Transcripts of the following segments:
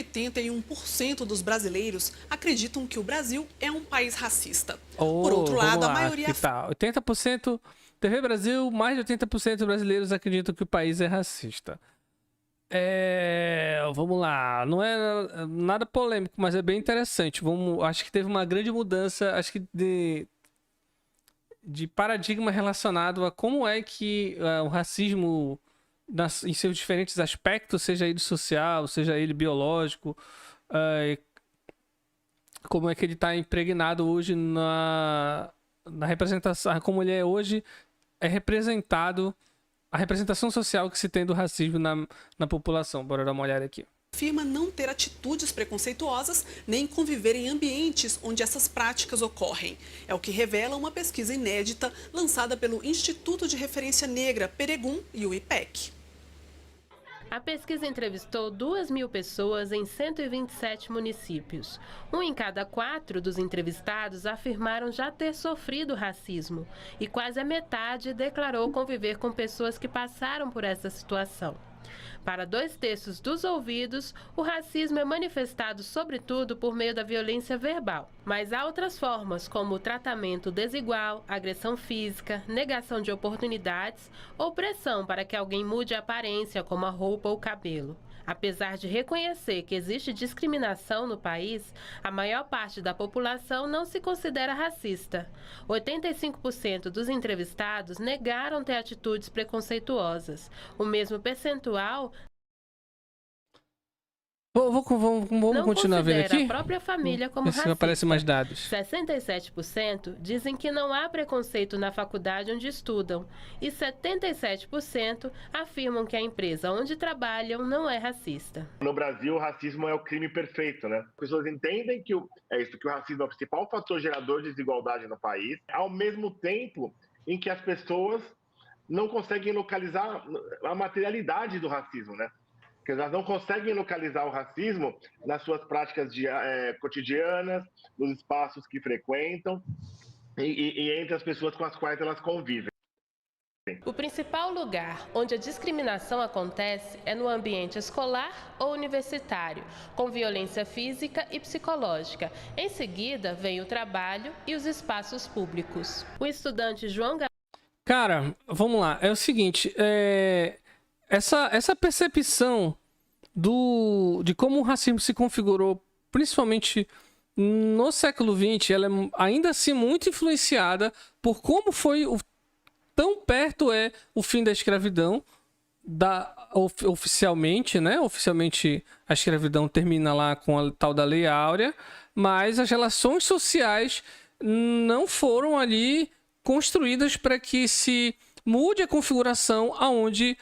81% dos brasileiros acreditam que o Brasil é um país racista. Oh, Por outro lado, vamos lá, a maioria... que tal? 80%, TV Brasil, mais de 80% dos brasileiros acreditam que o país é racista. Vamos lá, não é nada polêmico, mas é bem interessante. Acho que teve uma grande mudança, acho que de paradigma relacionado a como é que o racismo, em seus diferentes aspectos, seja ele social, seja ele biológico, como é que ele está impregnado hoje na representação, como ele é hoje, é representado, a representação social que se tem do racismo na população. Bora dar uma olhada aqui. Afirma não ter atitudes preconceituosas nem conviver em ambientes onde essas práticas ocorrem. É o que revela uma pesquisa inédita lançada pelo Instituto de Referência Negra, Peregum e o IPEC. A pesquisa entrevistou 2.000 pessoas em 127 municípios. 1 em cada 4 dos entrevistados afirmaram já ter sofrido racismo e quase a metade declarou conviver com pessoas que passaram por essa situação. Para 2/3 dos ouvidos, o racismo é manifestado sobretudo por meio da violência verbal. Mas há outras formas, como o tratamento desigual, agressão física, negação de oportunidades ou pressão para que alguém mude a aparência, como a roupa ou o cabelo. Apesar de reconhecer que existe discriminação no país, a maior parte da população não se considera racista. 85% dos entrevistados negaram ter atitudes preconceituosas. O mesmo percentual Vamos não continuar vendo considera aqui? a própria família como Ver se racista. aparecem mais dados. 67% dizem que não há preconceito na faculdade onde estudam e 77% afirmam que a empresa onde trabalham não é racista. No Brasil, o racismo é o crime perfeito, né? As pessoas entendem que o racismo é o principal fator gerador de desigualdade no país, ao mesmo tempo em que as pessoas não conseguem localizar a materialidade do racismo, né? Porque elas não conseguem localizar o racismo nas suas práticas cotidianas, nos espaços que frequentam e entre as pessoas com as quais elas convivem. O principal lugar onde a discriminação acontece é no ambiente escolar ou universitário, com violência física e psicológica. Em seguida, vem o trabalho e os espaços públicos. O estudante João Cara, vamos lá. É o seguinte, essa percepção de como o racismo se configurou, principalmente no século XX, ela é ainda assim muito influenciada por como foi tão perto é o fim da escravidão, oficialmente, né? Oficialmente a escravidão termina lá com a tal da Lei Áurea, mas as relações sociais não foram ali construídas para que se mude a configuração aonde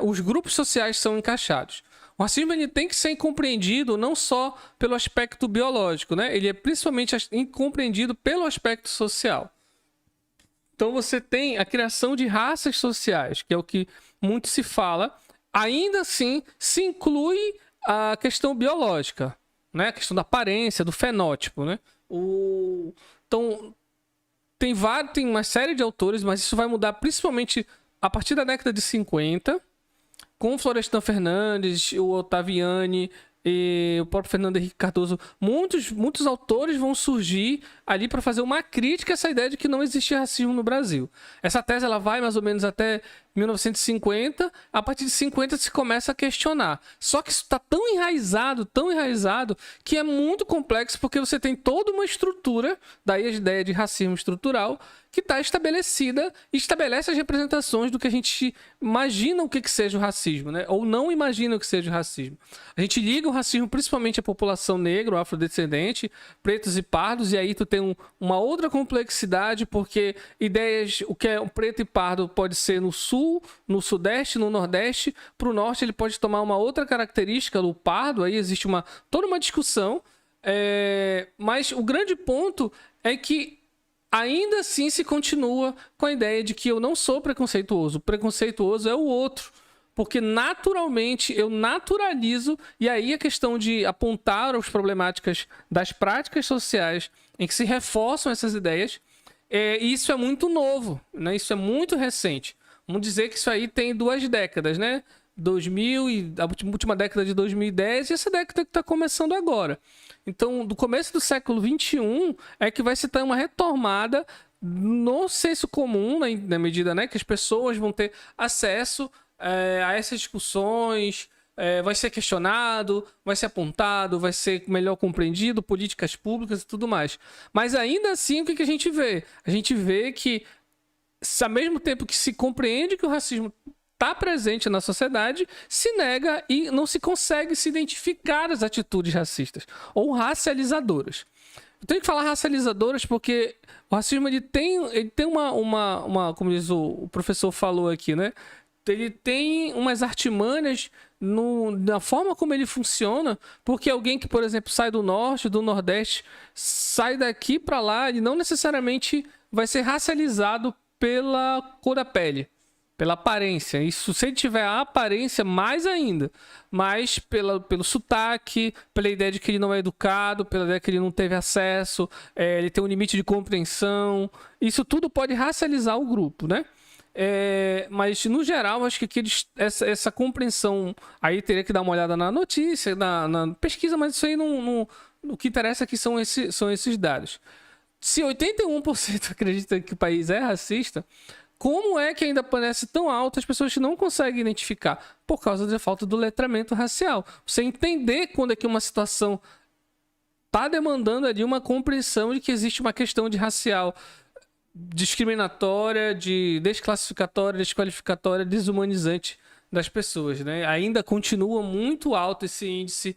os grupos sociais são encaixados. O racismo ele tem que ser compreendido não só pelo aspecto biológico, né? Ele é principalmente compreendido pelo aspecto social. Então você tem a criação de raças sociais, que é o que muito se fala. Ainda assim, se inclui a questão biológica, né? A questão da aparência, do fenótipo, né? Então, tem uma série de autores, mas isso vai mudar principalmente a partir da década de 50, com o Florestan Fernandes, o Ottaviani e o próprio Fernando Henrique Cardoso. Muitos autores vão surgir ali para fazer uma crítica a essa ideia de que não existe racismo no Brasil. Essa tese ela vai mais ou menos até 1950, a partir de 50 se começa a questionar. Só que isso está tão enraizado, que é muito complexo, porque você tem toda uma estrutura, daí a ideia de racismo estrutural, que está estabelecida e estabelece as representações do que a gente imagina o que seja o racismo, né? Ou não imagina o que seja o racismo. A gente liga o racismo principalmente à população negra, afrodescendente, pretos e pardos, e aí tu tem uma outra complexidade, porque ideias, o que é preto e pardo pode ser no sul, no sudeste, no nordeste, para o norte ele pode tomar uma outra característica, o pardo, aí existe toda uma discussão, mas o grande ponto é que ainda assim se continua com a ideia de que eu não sou preconceituoso. O preconceituoso é o outro. Porque naturalmente eu naturalizo, e aí a questão de apontar as problemáticas das práticas sociais em que se reforçam essas ideias, isso é muito novo, né? Isso é muito recente. Vamos dizer que isso aí tem 2 décadas, né? 2000 e a última década de 2010 e essa década que está começando agora. Então, do começo do século XXI é que vai se ter uma retomada no senso comum, na medida, né, que as pessoas vão ter acesso a essas discussões, vai ser questionado, vai ser apontado, vai ser melhor compreendido, políticas públicas e tudo mais. Mas ainda assim, o que a gente vê? A gente vê que, ao mesmo tempo que se compreende que o racismo está presente na sociedade, se nega e não se consegue se identificar as atitudes racistas ou racializadoras. Eu tenho que falar racializadoras porque o racismo ele tem uma como diz o professor falou aqui, né? Ele tem umas artimanhas na forma como ele funciona, porque alguém que, por exemplo, sai do norte, do nordeste, sai daqui para lá, ele não necessariamente vai ser racializado pela cor da pele, pela aparência. Isso, se ele tiver a aparência, mais ainda. Mas pelo sotaque, pela ideia de que ele não é educado, pela ideia de que ele não teve acesso, ele tem um limite de compreensão. Isso tudo pode racializar o grupo, né? Mas, no geral, acho que essa compreensão... Aí teria que dar uma olhada na notícia, na pesquisa, mas isso aí o que interessa aqui são esses dados. Se 81% acredita que o país é racista... Como é que ainda parece tão alto as pessoas que não conseguem identificar? Por causa da falta do letramento racial. Você entender quando é que uma situação está demandando ali uma compreensão de que existe uma questão de racial discriminatória, de desclassificatória, desqualificatória, desumanizante das pessoas, né? Ainda continua muito alto esse índice,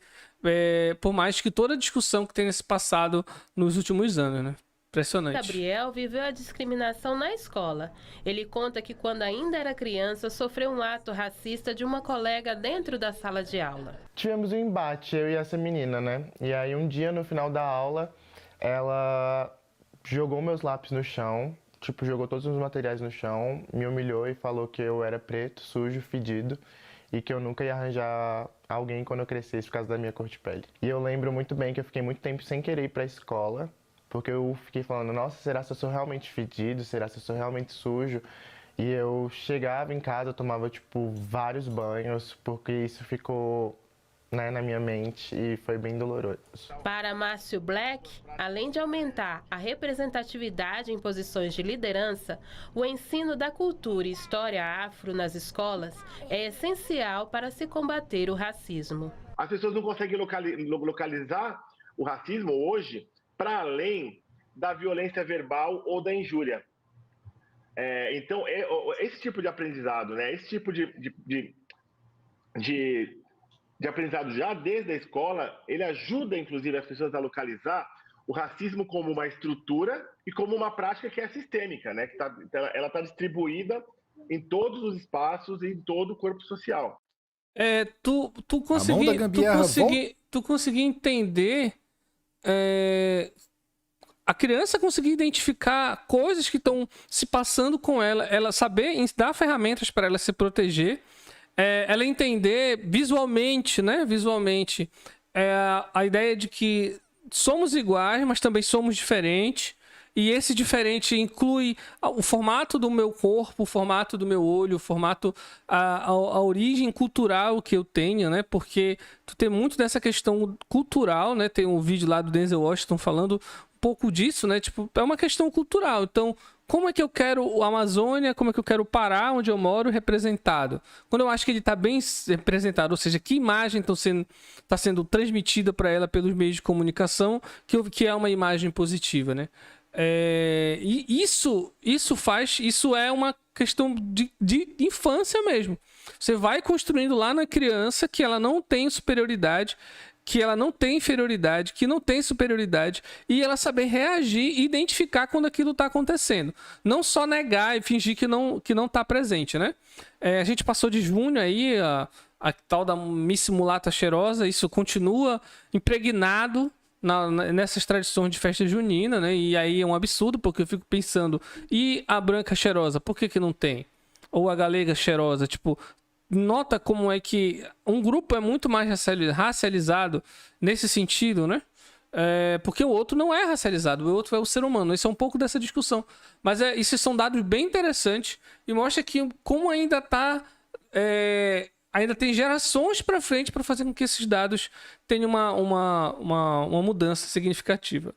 por mais que toda a discussão que tenha se passado nos últimos anos, né? Impressionante. Gabriel viveu a discriminação na escola. Ele conta que quando ainda era criança, sofreu um ato racista de uma colega dentro da sala de aula. Tivemos um embate, eu e essa menina, né? E aí um dia, no final da aula, ela jogou meus lápis no chão, jogou todos os materiais no chão, me humilhou e falou que eu era preto, sujo, fedido e que eu nunca ia arranjar alguém quando eu crescesse por causa da minha cor de pele. E eu lembro muito bem que eu fiquei muito tempo sem querer ir pra escola, porque eu fiquei falando, nossa, será que eu sou realmente fedido? Será que eu sou realmente sujo? E eu chegava em casa, eu tomava, vários banhos, porque isso ficou, né, na minha mente e foi bem doloroso. Para Márcio Black, além de aumentar a representatividade em posições de liderança, o ensino da cultura e história afro nas escolas é essencial para se combater o racismo. As pessoas não conseguem localizar o racismo hoje para além da violência verbal ou da injúria. Então, esse tipo de aprendizado, né, esse tipo de aprendizado já desde a escola, ele ajuda, inclusive, as pessoas a localizar o racismo como uma estrutura e como uma prática que é sistêmica, né, que ela está distribuída em todos os espaços e em todo o corpo social. Tu conseguir entender... a criança conseguir identificar coisas que estão se passando com ela saber dar ferramentas para ela se proteger, ela entender visualmente, né? Visualmente, a ideia de que somos iguais, mas também somos diferentes. E esse diferente inclui o formato do meu corpo, o formato do meu olho, o formato, a origem cultural que eu tenho, né? Porque tu tem muito dessa questão cultural, né? Tem um vídeo lá do Denzel Washington falando um pouco disso, né? É uma questão cultural. Então, como é que eu quero a Amazônia, como é que eu quero o Pará, onde eu moro, representado? Quando eu acho que ele está bem representado, ou seja, que imagem está sendo transmitida para ela pelos meios de comunicação, que é uma imagem positiva, né? E isso é uma questão de infância mesmo. Você vai construindo lá na criança que ela não tem superioridade, que ela não tem inferioridade, que não tem superioridade, e ela saber reagir e identificar quando aquilo está acontecendo. Não só negar e fingir que não está presente, né? A gente passou de junho aí, a tal da Miss Mulata Cheirosa, isso continua impregnado nessas tradições de festa junina, né? E aí é um absurdo, porque eu fico pensando, e a branca cheirosa, por que não tem? Ou a galega cheirosa, nota como é que um grupo é muito mais racializado nesse sentido, né? Porque o outro não é racializado, o outro é o ser humano. Isso é um pouco dessa discussão. Mas esses são dados bem interessantes e mostra que como ainda está... ainda tem gerações para frente para fazer com que esses dados tenham uma mudança significativa.